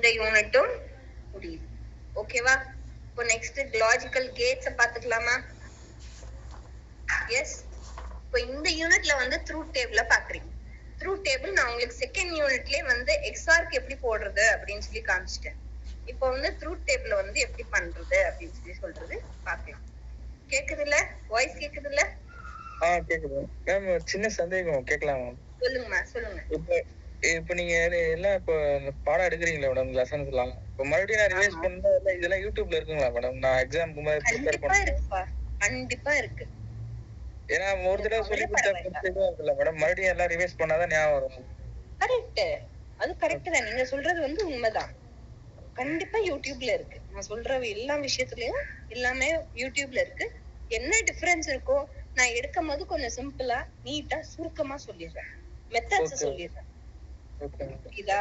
இந்த யூனிட்டும் முடியுது. ஓகேவா? இப்போ நெக்ஸ்ட் லாஜிக்கல் கேட்ஸ் பாத்துக்கலாமா? எஸ். இப்போ இந்த யூனிட்ல வந்து ட்ரூத் டேபிள பாக்குறீங்க. ட்ரூத் டேபிள் நான் உங்களுக்கு செகண்ட் யூனிட்லயே வந்து எக்ஸ்ஆர்க்கு எப்படி போடுறது அப்படின்னு சொல்லி காமிச்சிட்டேன். இப்போ வந்து ட்ரூத் டேபிள் வந்து எப்படி பண்றது அப்படின்னு சொல்லி சொல்றது பாக்கலாம். கேக்குது இல்ல? வாய்ஸ் கேக்குது இல்ல? கேக்குது மேம். சின்ன சந்தேகம் கேட்கலாம். சொல்லுங்கம்மா, சொல்லுங்க. இப்ப நீங்க எல்லாம் இப்ப பாடம் எடுக்கிறீங்களா மேடம்? லெசன்ஸ் எல்லாம் இப்ப மறுபடியும் நான் ரிவைஸ் பண்ணா இதெல்லாம் யூடியூப்ல இருக்குங்களா மேடம்? நான் எக்ஸாம்க்கு மாதிரி ப்ரிப்பேர் பண்ணேன். கண்டிப்பா இருக்கு. ஏன்னா ஒரு தடவை சொல்லி கொடுத்தா மேடம், மறுபடியும் எல்லாம் ரிவைஸ் பண்ணாதான் ஞாபகம் வரும். கரெக்ட். அது கரெக்ட் தான். நீங்க சொல்றது வந்து உண்மைதான். கண்டிப்பா யூடியூப்ல இருக்கு. நான் சொல்ற எல்லா விஷயத்துலயும் எல்லாமே யூடியூப்ல இருக்கு. என்ன டிஃபரன்ஸ் இருக்கோ நான் எடுக்கும் போது கொஞ்சம் சிம்பிளா நீட்டா சுருக்கமா சொல்லிடுறேன். மெத்தட்ஸ் சொல்லிடுறேன். இதா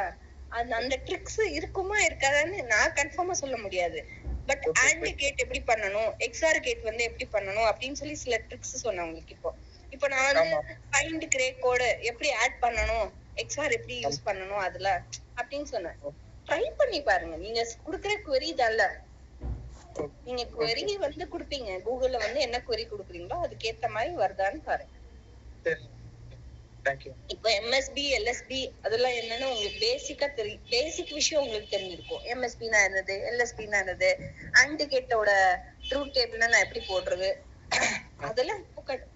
அந்த ட்ரிக்ஸ் இருக்குமா இருக்காதான்னு நான் கன்ஃபார்மா சொல்ல முடியாது. பட் ஆண்ட் கேட் எப்படி பண்ணணும், எக்ஸ்ஆர் கேட் வந்து எப்படி பண்ணணும் அப்படின்னு சொல்லி சில ட்ரிக்ஸ் சொன்னேன் உங்களுக்கு. இப்போ நான் வந்து ஃபைண்ட் கிரே கோட் எப்படி ஆட் பண்ணணும், எக்ஸ்ஆர் எப்படி யூஸ் பண்ணணும் அதுல அப்படின்னு சொன்னேன். ட்ரை பண்ணி பாருங்க. நீங்க குடுக்குற query தான்ல, நீங்க query வந்து குடுப்பீங்க. கூகுள்ல வந்து என்ன query குடுக்குறீங்களோ அதுக்கு ஏத்த மாதிரி வருதான்னு பாருங்க. இப்ப எம்எஸ்பி எல்எஸ்பி அதெல்லாம் என்னன்னு உங்களுக்கு பேசிக்கா தெரியும். பேசிக் விஷயம் உங்களுக்கு தெரிஞ்சிருக்கும். எம்எஸ்பினா என்னது, எல்எஸ்பினா என்னது, ஆண்ட் கேட்டோட ட்ரூத் டேபிள்னா நான் எப்படி போடுறது அதெல்லாம்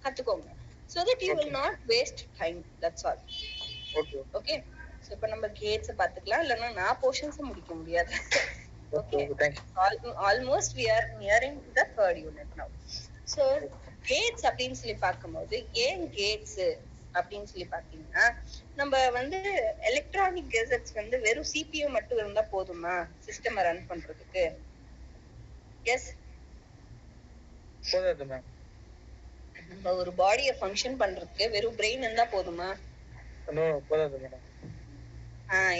கத்துக்கோங்க. so that you will not waste time. that's all. okay. so இப்ப நம்ம கேட்ஸ் பாத்துக்கலாம். இல்லன்னா நான் போர்ஷன்ஸ் முடிக்க முடியாது. okay. almost we are nearing the third unit now. so gates அப்படின்னு சொல்லி பார்க்கும்போது ஏன் கேட்ஸ் அப்படின்னு சொல்லி பாத்தீங்கன்னா, நம்ம வந்து எலக்ட்ரானிக் கெஜெட்ஸ் வந்து வெறும் சிபியூ மட்டும் இருந்தா போதுமா சிஸ்டம் ரன் பண்றதுக்கு? எஸ், போதாது மேம். நம்ம ஒரு பாடியை ஃபங்க்ஷன் பண்றதுக்கு வெறும் பிரெயின் இருந்தா போதுமா? போதாது மேடம்.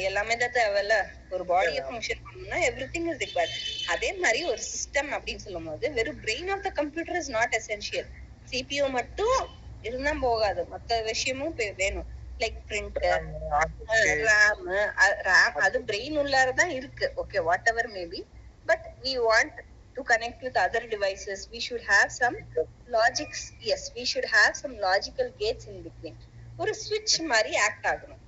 எல்லாமே தான் தேவையில்ல. ஒரு பாடியை ஃபங்க்ஷன் பண்ணணும்னா எவ்ரிதிங் இஸ் ரிக்வயர்ட். அதே மாதிரி ஒரு சிஸ்டம் அப்படின்னு சொல்லும் போது வெறும் brain of the computer is not essential. CPU மட்டும் இருந்தா போகாது, மத்த விஷயமும் வேணும். லைக் பிரிண்டர், ரேம் அது பிரெயின் உள்ளாரதான் இருக்கு. Okay, whatever maybe. But we want to connect with other devices. We should have some logics. Yes, we should have some logical gates in between. ஒரு switch மாதிரி act ஆகணும்.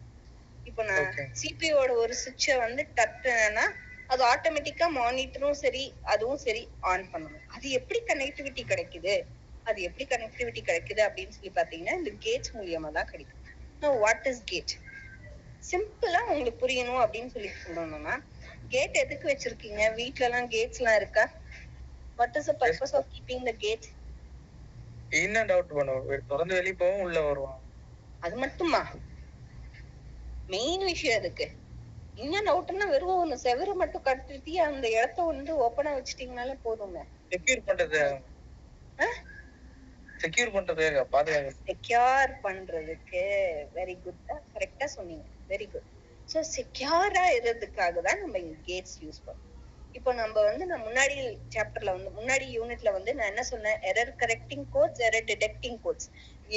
இப்போ நான் சிபியோட ஒரு சுவிட்சை வந்து தட்டுனா அது ஆட்டோமேட்டிக்கா மானிட்டரும் சரி அதுவும் சரி ஆன் பண்ணணும். அது எப்படி கனெக்டிவிட்டி கிடைக்குது, அது எப்படி கனெக்டிவிட்டி கிடைக்குது அப்படின்னு சொல்லி பாத்தீங்கன்னா இந்த கேட்ஸ் மூலியமா தான் கிடைக்கும். What is gate? சிம்பிளா உங்களுக்கு புரியணும் அப்படின்னு சொல்லி சொல்லணும்னா, கேட் எதுக்கு வச்சிருக்கீங்க? வீட்ல எல்லாம் கேட்ஸ் எல்லாம் இருக்கா? What is the purpose of keeping the gate? In and out பண்ணுவோம், திறந்து வெளிய போவோம், உள்ள வருவோம். அது மட்டுமா? மெயின் விஷயம் எதுக்கு? இன் அண்ட் அவுட்னா வெறும் ஒன்னு செவரு மட்டும் கட்டிட்டு அந்த இடத்த வந்து ஓபனா வச்சிட்டீங்கனாலே போதுங்க. செக்யூர் பண்றது, செக்யூர் பண்றதுக்கு பாதுகாப்பு, செக்யூர் பண்றதுக்கு. வெரி குட், கரெக்ட்டா சொன்னீங்க, வெரி குட். சோ செக்யூரா இருக்கிறதுக்காக தான் நம்ம இந்த கேட்ஸ் யூஸ் பண்றோம். இப்போ நம்ம வந்து நான் முன்னாடி சாப்டர்ல வந்து முன்னாடி யூனிட்ல வந்து நான் என்ன சொன்னேன்? Error correcting codes, error detecting codes.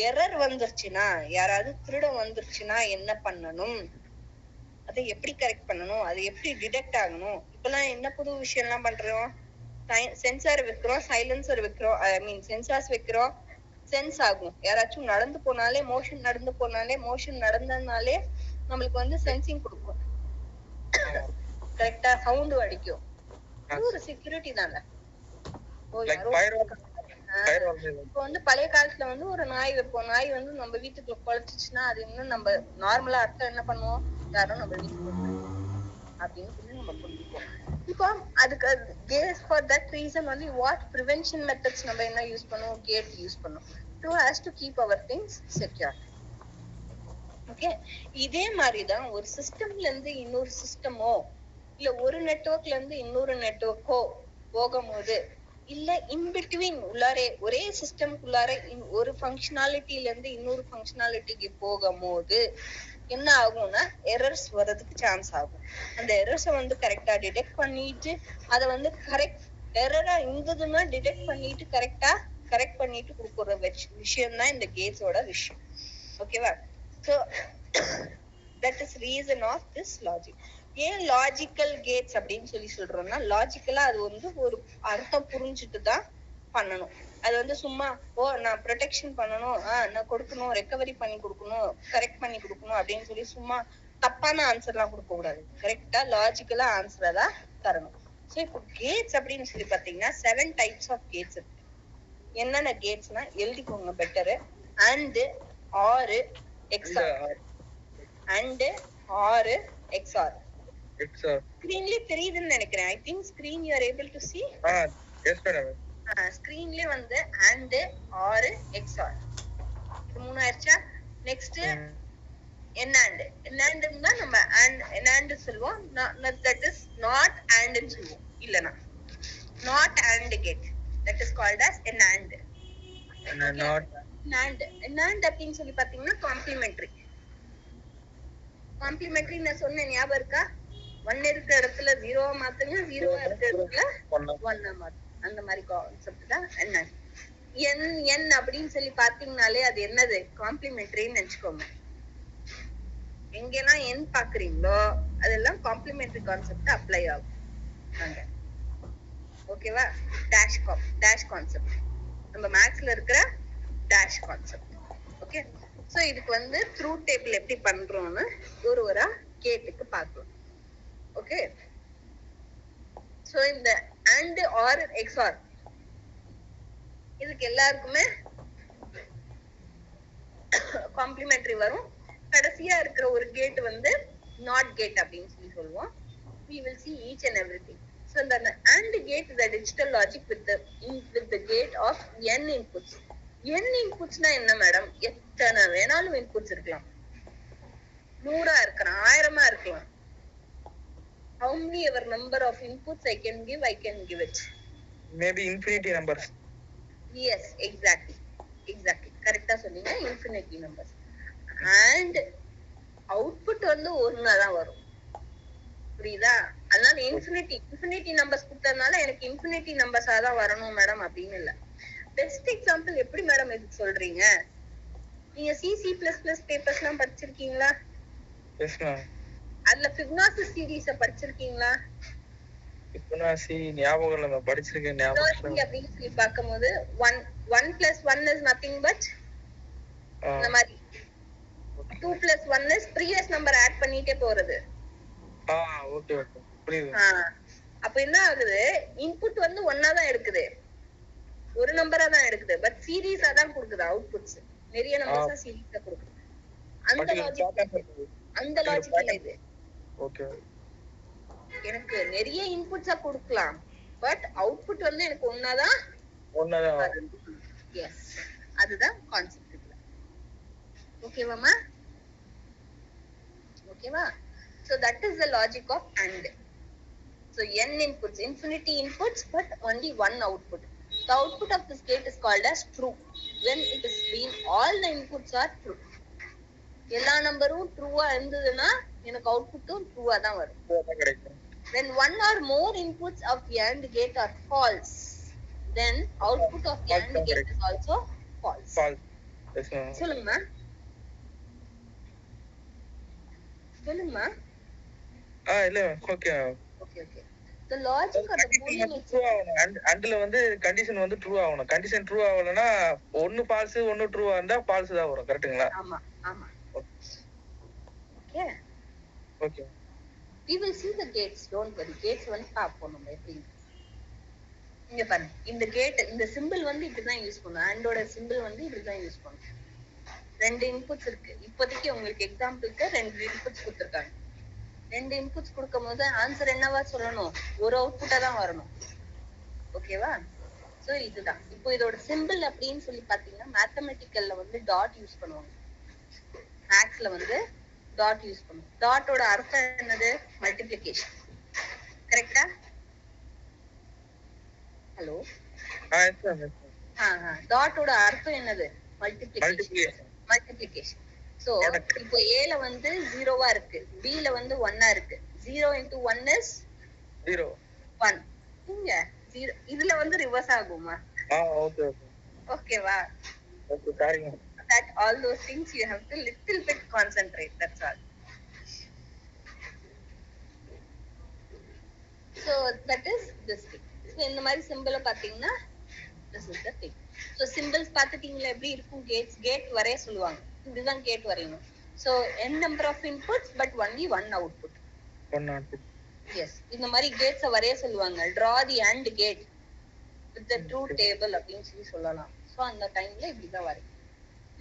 Error வந்துருச்சுன்னா, யாராவது திருடம் வந்துருச்சுன்னா என்ன பண்ணணும், அதை எப்படி கரெக்ட் பண்ணணும், அது எப்படி டிடெக்ட் ஆகணும். இப்பெல்லாம் என்ன புது விஷயம் எல்லாம் பண்றோம்? சென்சார் வைக்கிறோம், சைலன்சர் வைக்கிறோம், ஐ மீன் சென்சார்ஸ் வைக்கிறோம், சென்ஸ் ஆகும். யாராச்சும் நடந்து போனாலே, மோஷன் நடந்து போனாலே, மோஷன் நடந்ததுனாலே நம்மளுக்கு வந்து சென்சிங் கொடுக்கும். கரெக்டா சவுண்ட் அடிக்கும். ஒரு செக்யூரிட்டி தானே. இப்போ வந்து பழைய காலத்துல வந்து ஒரு நாய் வைப்போம். நாய் வந்து நம்ம வீட்டுக்குள்ள குலைச்சிச்சுன்னா அது இன்னும் நம்ம நார்மலா அர்த்தம் என்ன பண்ணுவோம்? யாரும் நம்ம வீட்டுக்கு அப்படின்னு சொல்லி நம்ம புரிஞ்சுப்போம். இப்போ அதுக்கு ஃபார் தட் ரீசன் வந்து வாட் ப்ரிவென்ஷன் மெத்தட்ஸ் நம்ம என்ன யூஸ் பண்ணுவோம்? கேட் யூஸ் பண்ணுவோம். To has to keep our things secure. Okay, இதே மாதிரிதான் ஒரு சிஸ்டம்ல இருந்து இன்னொரு சிஸ்டமோ இல்ல ஒரு நெட்வொர்க்ல இருந்து இன்னொரு நெட்வொர்க்கோ போகும்போது, இல்ல இன்பிட்வீன் உள்ளாரே ஒரே சிஸ்டம்குள்ளார ஒரு ஃபங்க்ஷனாலிட்டில இருந்து இன்னொரு ஃபங்க்ஷனாலிட்டிக்கு போகும்போது என்ன ஆகும்னா எரர்ஸ் வர்றதுக்கு சான்ஸ் ஆகும். அந்த எரர்ஸை வந்து கரெக்டா டிடெக்ட் பண்ணிட்டு அதை வந்து கரெக்ட் எரரா இருந்ததுன்னா டிடெக்ட் பண்ணிட்டு கரெக்ட் பண்ணிட்டு கொடுக்குற விஷயம் தான் இந்த கேட்ஸோட விஷயம். ஓகேவா? So that is reason of this logic. ஏன் லாஜிக்கல் கேட்ஸ் அப்படின்னு சொல்லி சொல்றோம்னா, லாஜிக்கலா அது வந்து ஒரு அர்த்தம் புரிஞ்சுட்டு தான் பண்ணணும். அது வந்து சும்மா நான் ப்ரொடெக்ஷன் பண்ணணும், நான் கொடுக்கணும், ரெக்கவரி பண்ணி கொடுக்கணும், கரெக்ட் பண்ணி கொடுக்கணும் அப்படின்னு சொல்லி சும்மா தப்பான ஆன்சர் எல்லாம் கொடுக்க கூடாது. கரெக்டா லாஜிக்கலா ஆன்சரை தான் தரணும். சோ இப்போ கேட்ஸ் அப்படின்னு சொல்லி பாத்தீங்கன்னா 7 டைப்ஸ் ஆஃப் கேட்ஸ் இருக்கு. என்னென்ன கேட்ஸ்னா எழுதிக்கோங்க better. And, or, XR. And, or, XR. ஸ்கிரீன்லயே தெரியுதுன்னு நினைக்கிறேன். I think screen you are able to see. Yes madam. ஸ்கிரீன்லயே வந்து அண்ட், ஆர், எக்ஸ்ஆர் இது 3 ஆயிடுச்சா? நெக்ஸ்ட் என்னாண்ட். என்னாண்ட்னா நம்ம என்னாண்ட் சொல்லுவோம். தட் இஸ் நாட் அண்ட் ன்னு சொல்லுவோம். இல்லனா not and gate, that is called as an and. and அப்படின்னு சொல்லி பாத்தீங்கன்னா காம்ப்ளிமெண்டரி. காம்ப்ளிமெண்டரி நான் சொன்ன ஞாபகம் இருக்கா? 1 இருக்கிற இடத்துல 0 மாத்துங்க, 0 இருக்கிற இடத்துல 1 மாத்துங்க. அந்த மாதிரி கான்செப்ட் தான் என்ன. n அப்படின்னு சொல்லி பாத்தீங்கனாலே அது என்னது? காம்ப்ளிமெண்டரின்னு நினைச்சுக்கோங்க. எங்கெல்லாம் n பாக்குறீங்களோ அதெல்லாம் காம்ப்ளிமெண்டரி கான்செப்ட் அப்ளை ஆகும். ஓகேவா? டேஷ் கான்செப்ட் நம்ம மேத்ஸ்ல இருக்கிற டேஷ் கான்செப்ட். ஓகே, சோ இதுக்கு வந்து ட்ரூத் டேபிள் எப்படி பண்றோம்னு ஒரு கேட்டுக்கு பார்க்கலாம். ஓகே, சோ இந்த and, or, xor இதுக்கு எல்லாருக்குமே காம்ப்ளிமெண்டரி வரும். கடைசியா இருக்கிற ஒரு கேட் வந்து நாட் கேட் அப்படின்னு சொல்லி சொல்லுவோம். we will see each and everything. So the AND gate is a digital logic with the gate of n inputs. n inputs na enna madam? எத்தனை வேணாலும் inputs இருக்கலாம். 100 இருக்கலாம், 1000 இருக்கலாம். How many ever number of inputs I can give it. Maybe infinity numbers. Yes, exactly. கரெக்டா சொன்னீங்க, infinity numbers. And output வந்து ஒண்ணா தான் வரும். புரியுதா? அதனால இன்ஃபினிட்டி நம்பர்ஸ் கொடுத்ததுனால எனக்கு இன்ஃபினிட்டி நம்பர்ஸா தான் வரணும் மேடம் அப்படின்னு இல்ல. பெஸ்ட் எக்ஸாம்பிள் எப்படி மேடம் இதுக்கு சொல்றீங்க? நீங்க C++ பேப்பர்ஸ் எல்லாம் படிச்சிருக்கீங்களா? Yes ma'am. அதுல ஃபிபனாசி சீரிஸ படிச்சிருக்கீங்களா? ஃபிபனாசி ஞாபகம் இல்ல, நான் படிச்சிருக்கேன். ஞாபகம் அப்படின்னு சொல்லி பார்க்கும்போது 1 + 1 is nothing but இந்த மாதிரி 2 + 1 is previous number ஆட் பண்ணிட்டே போறது. ஓகே புரியுது. அப்ப என்ன ஆகுது? இன்புட் வந்து ஒண்ணா தான் எடுக்குது, ஒரு நம்பரா தான் எடுக்குது, பட் சீரிஸா தான் கொடுக்குது. அவுட்புட்ஸ் நிறைய நம்பர்ஸா சீரிஸா கொடுக்குது. அந்த லாஜிக் இது. ஓகே, எனக்கு நிறைய இன்புட்ஸா கொடுக்கலாம், பட் அவுட்புட் வந்து எனக்கு ஒண்ணா தான். எஸ், அதுதான் கான்செப்ட் இதுல. ஓகேவாமா? ஓகேவா? So that is the logic of AND. So n inputs, infinity inputs, but only one output. The output of this gate is called as true when it is been all the inputs are true. எல்லா நம்பரும் ட்ரூவா இருந்ததுன்னா எனக்கு அவுட்புட்டும் ட்ரூவா தான் வரும். When one or more inputs of the AND gate are false, then output of the AND gate is also false. சொல்லுங்கம்மா. இல்ல okay. The logic of the boolean andல வந்து condition வந்து ட்ரூ ஆகணும். கண்டிஷன் ட்ரூ ஆகலனா ஒன்னு ஃபால்ஸ் ஒன்னு ட்ரூவா இருந்தா falls தான் வரும். கரெக்ட்டுங்களா? ஆமா. Okay. We will see the gates, don't worry. gates வந்து பாப்போம் நம்ம எப்படி. இங்க பாருங்க, இந்த கேட் இந்த சிம்பிள் வந்து இப்படி தான் யூஸ் பண்ணுவோம். ANDோட சிம்பிள் வந்து இப்படி தான் யூஸ் பண்ணுவோம். 2 இன்புட்ஸ் இருக்கு. இப்போதைக்கு உங்களுக்கு எக்ஸாம்பிளுக்கு 2 இன்புட்ஸ் கொடுத்திருக்காங்க. 2 இன்புட்ஸ் கொடுக்கும்போது ஆன்சர் என்னவா சொல்லணும்? ஒரு அவுட்புட்டா தான் வரணும். ஓகேவா? சோ இதுதான். இப்போ இதோட சிம்பிள் அப்படின்னு சொல்லி பாத்தீங்கன்னா மேத்தமெட்டிக்கல்ல வந்து டாட் யூஸ் பண்ணுவாங்க. மேத்ஸ்ல வந்து டாட் யூஸ் பண்ணுவோம். டாட்டோட அர்த்தம் என்னது? மல்டிப்ளிகேஷன். கரெக்ட்டா? ஹலோ. டாட்டோட அர்த்தம் என்னது? மல்டிப்ளிகேஷன். சோ இப்போ A ல வந்து 0வா இருக்கு, B ல வந்து 1ஆ இருக்கு. 0 into 1 is 0. 1. இங்க 0 இதுல வந்து ரிவர்ஸ் ஆகுமா? ஓகே. ஓகேவா? ஓகே, சரிங்க. That all those things you have to little bit concentrate, that's all. that is this thing. So இந்த மாதிரி சிம்பிள பாத்தீங்கன்னா this is the thing. So symbols பாத்துட்டீங்களா எப்படி இருக்கும்? கேட் வரைய சொல்லுவாங்க. இதுதான் கேட் வரையணும். So n number of inputs but only one output. One output. Yes. இந்த மாதிரி கேட்ஸ வரைய சொல்லுவாங்க. Draw the AND gate with the truth table அப்படின்னு சொல்லலாம். So அந்த டைம்ல இப்படிதான் வரையும்.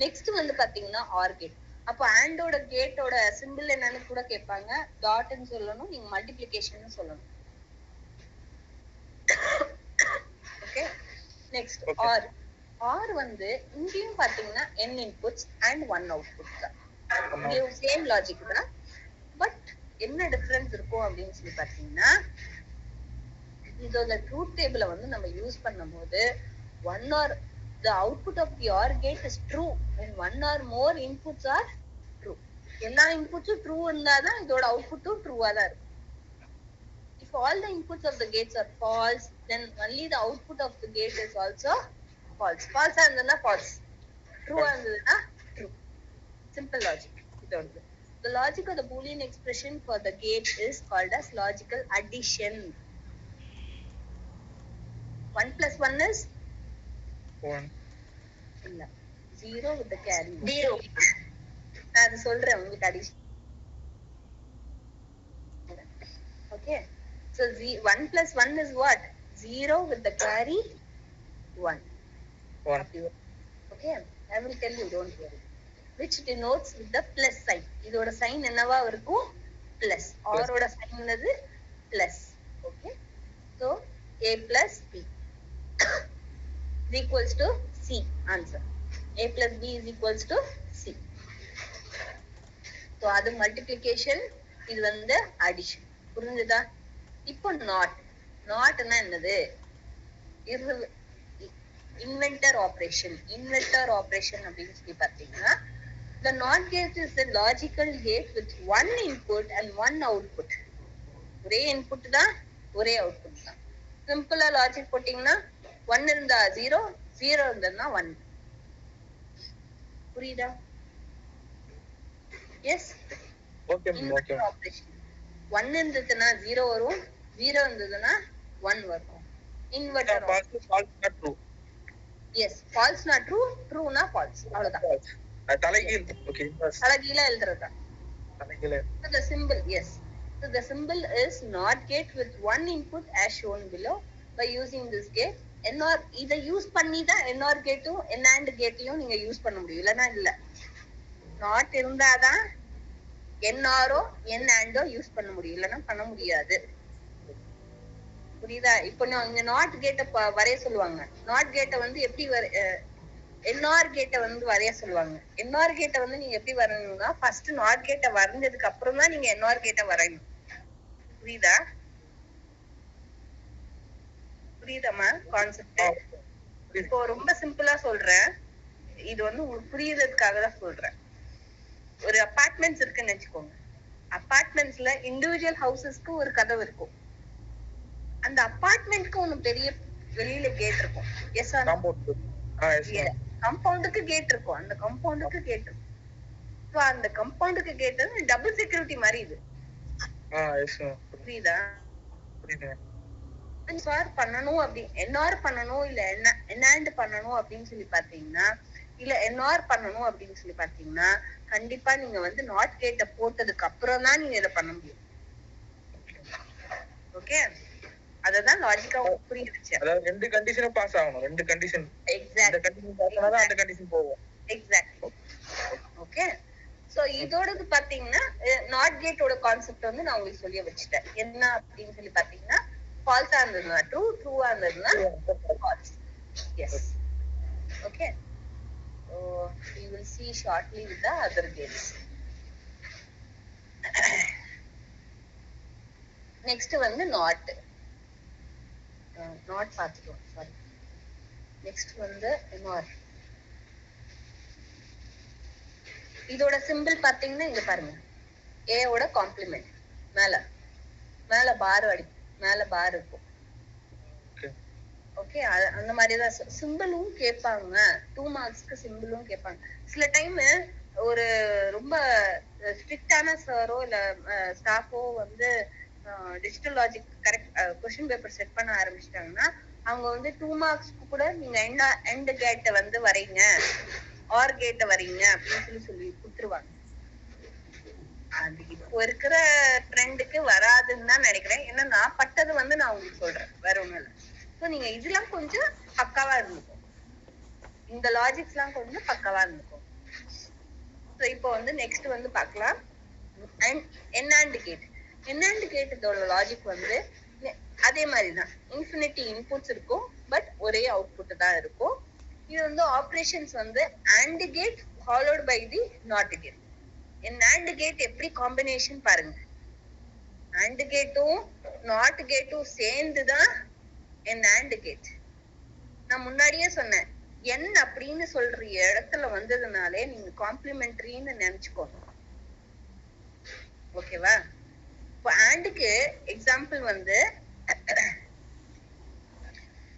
நெக்ஸ்ட் வந்து பாத்தீங்கன்னா ஆர் கேட். அப்போ ஆண்டோட கேட்டோட சிம்பிள் என்னன்னு கூட கேட்பாங்க. டாட்னு சொல்லணும், நீங்க மல்டிப்ளிகேஷன் சொல்லணும். ஓகே. Next R. ஆர் வந்து இங்கேயும் பாத்தீங்கன்னா n இன்புட்ஸ் அண்ட் 1 அவுட்புட் தான். இங்கேயும் சேம் லாஜிக் தான். பட் என்ன டிஃபரன்ஸ் இருக்கும் அப்படின்னு சொல்லி பாத்தீங்கன்னா, இதோட ட்ரூத் டேபிள வந்து நம்ம யூஸ் பண்ணும்போது one or the output of the OR gate is true when one or more inputs are true. எல்லா இன்புட்ஸும் ட்ரூ இருந்தாதான் இதோட அவுட்புட்டும் ட்ரூவா தான் இருக்கும். If all the inputs of the gates are false, then only the output of the gate is also false. False ஆ இருந்ததுன்னா false, true ஆ இருந்ததுன்னா true. Simple logic. இதோடது. The logic of the Boolean expression for the gate is called as logical addition. 1 plus 1 is 1. இல்ல 0 with the carry 0. நான் அது சொல்றேன் உங்களுக்கு addition. Okay, so 1 plus 1 is what? 0 with the carry 1. Okay, I will tell you, don't worry. Which denotes with the plus sign. இதோட sign என்னவா இருக்கும்? plus. or ஓட sign என்னது? plus. Okay, so a plus b is equals to C. Answer. A plus B is equals to C. So அது multiplication, இது வந்து addition. புரிஞ்சுதா? இப்போ not. notனா என்னது? Inventor operation. Inventor operation அப்படின்னு சொல்லி பார்த்தீங்கன்னா, the not gate is the logical gate with one input and one output. ஒரே input தான், ஒரே output தான். சிம்பிளா லாஜிக் போட்டீங்கன்னா 1 இருந்தா 0, 0 இருந்தா 1. புரியுதா? எஸ். Okay okay. ஆபரேஷன் 1 இருந்ததுன்னா 0 வரும், 0 இருந்ததுன்னா 1 வரும். Inverter false not true. எஸ், false not true, true na false. அவ்வளவுதான். தலைகீழ். ஓகே. தலைகீழா எழுதுறதா? தலைகீழ. So the symbol, yes. So the symbol is NOT gate with one input as shown below. By using this gate, NOR இத use பண்ணி தான் NOR கேட்டும் NAND கேட்டையும் நீங்க use பண்ண முடியும். இல்லனா இல்ல. நாட் இருந்தாதான் NOR ஓ NAND ஓ யூஸ் பண்ண முடியும். இல்லனா பண்ண முடியாது. புரியுதா? இப்போ நீங்க நாட் கேட்ட வரைய சொல்லுவாங்க. நாட் கேட்ட வந்து எப்படி NOR கேட்ட வந்து வரைய சொல்லுவாங்க. NOR கேட்ட வந்து நீங்க எப்படி வரையணும்னா, ஃபர்ஸ்ட் நாட் கேட்ட வரைஞ்சதுக்கு அப்புறம் தான் நீங்க NOR கேட்ட வரையணும். புரியுதா? புரியுதாமா கான்செப்ட்? இப்போ ரொம்ப சிம்பிளா சொல்றேன். இது வந்து உங்களுக்கு புரியுறதுக்காக தான் சொல்றேன். ஒரு அபார்ட்மெண்ட்ஸ் இருக்குன்னு வெச்சுக்கோங்க. அபார்ட்மெண்ட்ஸ்ல இண்டிவிஜுவல் ஹவுசஸ்க்கு ஒரு கதவு இருக்கும். அந்த அபார்ட்மெண்ட்க்கு ஒன்னு பெரிய வெளியில கேட் இருக்கும். எஸ் ஆர் கம்பவுண்டுக்கு கேட் இருக்கும். அந்த கம்பவுண்டுக்கு கேட் இருக்கும். சோ அந்த கம்பவுண்டுக்கு கேட் டபுள் செக்யூரிட்டி மாதிரி இது. புரியுதா? புரியுது. NOR பண்ணணும் அப்படி NOR பண்ணணும் இல்ல NAND பண்ணணும் அப்படின்னு சொல்லி பாத்தீங்கன்னா, இல்ல NOR பண்ணணும் அப்படின்னு சொல்லி பாத்தீங்கன்னா, கண்டிப்பா நீங்க வந்து நாட் கேட்ட போட்டதுக்கு அப்புறம் தான் நீங்க இத பண்ண முடியும். ஓகே, அததான் லாஜிக்கா புரிய வச்சேன். அதாவது ரெண்டு கண்டிஷனும் பாஸ் ஆகணும். ரெண்டு கண்டிஷன். எக்ஸாக்ட். அந்த கண்டிஷன் பாஸ் ஆனாதான் அந்த கண்டிஷன் போகும். எக்ஸாக்ட். ஓகே, சோ இதோடது பாத்தீங்கன்னா நாட் கேட்டோட கான்செப்ட் வந்து நான் உங்களுக்கு சொல்லி வச்சிட்டேன். என்ன அப்படின்னு சொல்லி பாத்தீங்கன்னா, false ஆ இருந்ததுன்னா true, true ஆ இருந்ததுன்னா false. Yes. Okay. So we will see shortly with the other gates. Next வந்து not. Not பார்த்துட்டோம். Sorry. Next வந்து NOR. இதோட சிம்பிள் பாத்தீங்கன்னா இங்க பாருங்க. A ஓட காம்ப்ளிமெண்ட் மேல மேல பார் அடி மேல பார் இருக்கும். ஓகே, அந்த மாதிரிதான் சிம்பிளும் கேட்பாங்க. 2 மார்க்ஸ்க்கு சிம்பிளும் கேட்பாங்க. சில டைம் ஒரு ரொம்ப ஸ்ட்ரிக்டான சாரோ இல்ல ஸ்டாஃபோ வந்து digital logic correct question paper set பண்ண ஆரம்பிச்சிட்டாங்கன்னா அவங்க வந்து 2 மார்க்ஸ்க்கு கூட நீங்க எண்ட் கேட்ட வந்து வரீங்க ஆர் கேட்ட வரீங்க அப்படின்னு சொல்லி கொடுத்துருவாங்க. அது இப்போ இருக்கிற ட்ரெண்டுக்கு வராதுன்னு தான் நினைக்கிறேன். ஏன்னா நான் பட்டது வந்து நான் உங்களுக்கு சொல்றேன், வேற ஒண்ணும் இல்லை. ஸோ நீங்க இதெல்லாம் கொஞ்சம் பக்காவா இருந்துக்கும், இந்த லாஜிக்ஸ் எல்லாம் கொஞ்சம் பக்காவா இருந்துக்கும். ஸோ இப்போ வந்து நெக்ஸ்ட் வந்து பார்க்கலாம் என்னாண்டு கேட். என்னாண்டு கேட்டதோட லாஜிக் வந்து அதே மாதிரிதான், இன்ஃபினிட்டி இன்புட்ஸ் இருக்கும் பட் ஒரே அவுட்புட் தான் இருக்கும். இது வந்து ஆப்ரேஷன்ஸ் வந்து AND gate followed by the not gate. NAND gate எப்படி காம்பினேஷன் பாருங்க, AND கேட்டும் நாட் கேட்டும் சேர்ந்துதான் NAND கேட். நான் முன்னாடியே சொன்னேன், N அப்படின்னு சொல்ற இடத்துல வந்ததுனாலே நீங்க காம்ப்ளிமெண்டரின்னு நினைச்சுக்கோங்க, ஓகேவா? இப்போ ANDக்கு எக்ஸாம்பிள் வந்து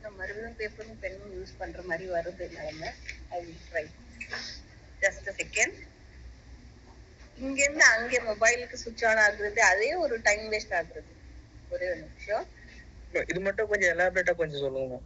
நான் மறுபடியும் பேப்பரும் பெண்ணும் யூஸ் பண்ற மாதிரி வருது நிலைமை. I will try just a second. இங்க இருந்து அங்கே மொபைலுக்கு சுவிட்ச் ஆன் ஆகுறது அதே ஒரு டைம் வேஸ்ட் ஆகுறது. ஒரே ஒரு நிமிஷம், இது மட்டும் கொஞ்சம் எலாபரேட்டா கொஞ்சம் சொல்லுங்க.